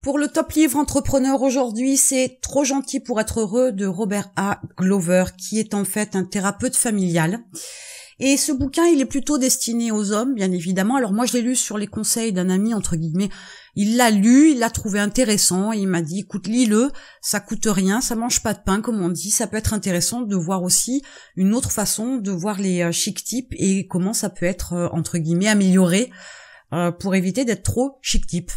Pour le top livre entrepreneur aujourd'hui, c'est Trop gentil pour être heureux de Robert A. Glover, qui est en fait un thérapeute familial. Et ce bouquin, il est plutôt destiné aux hommes, bien évidemment. Alors moi, je l'ai lu sur les conseils d'un ami, entre guillemets. Il l'a lu, il l'a trouvé intéressant, et il m'a dit, écoute, lis-le, ça coûte rien, ça mange pas de pain, comme on dit. Ça peut être intéressant de voir aussi une autre façon de voir les chic types et comment ça peut être, entre guillemets, amélioré pour éviter d'être trop chic type.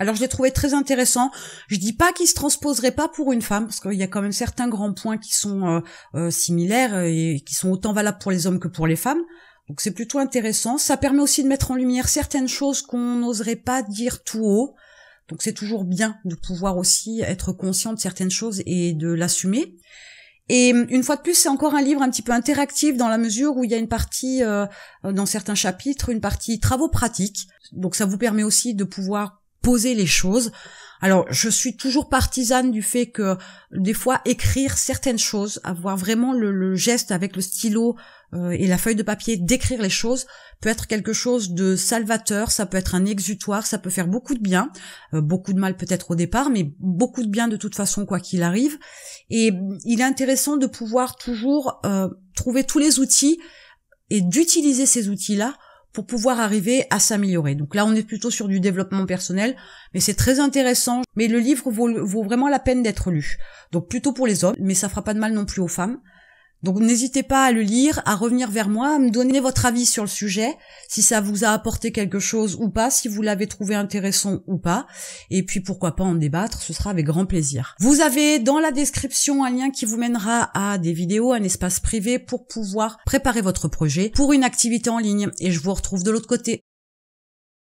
Alors je l'ai trouvé très intéressant. Je dis pas qu'il se transposerait pas pour une femme, parce qu'il y a quand même certains grands points qui sont similaires et qui sont autant valables pour les hommes que pour les femmes. Donc c'est plutôt intéressant. Ça permet aussi de mettre en lumière certaines choses qu'on n'oserait pas dire tout haut. Donc c'est toujours bien de pouvoir aussi être conscient de certaines choses et de l'assumer. Et une fois de plus, c'est encore un livre un petit peu interactif dans la mesure où il y a une partie, dans certains chapitres, une partie travaux pratiques. Donc ça vous permet aussi de pouvoir poser les choses. Alors, je suis toujours partisane du fait que, des fois, écrire certaines choses, avoir vraiment le geste avec le stylo et la feuille de papier, d'écrire les choses, peut être quelque chose de salvateur, ça peut être un exutoire, ça peut faire beaucoup de bien, beaucoup de mal peut-être au départ, mais beaucoup de bien de toute façon, quoi qu'il arrive. Et il est intéressant de pouvoir toujours trouver tous les outils et d'utiliser ces outils-là pour pouvoir arriver à s'améliorer. Donc là, on est plutôt sur du développement personnel, mais c'est très intéressant. Mais le livre vaut vraiment la peine d'être lu. Donc plutôt pour les hommes, mais ça fera pas de mal non plus aux femmes. Donc n'hésitez pas à le lire, à revenir vers moi, à me donner votre avis sur le sujet, si ça vous a apporté quelque chose ou pas, si vous l'avez trouvé intéressant ou pas, et puis pourquoi pas en débattre, ce sera avec grand plaisir. Vous avez dans la description un lien qui vous mènera à des vidéos, un espace privé pour pouvoir préparer votre projet pour une activité en ligne, et je vous retrouve de l'autre côté.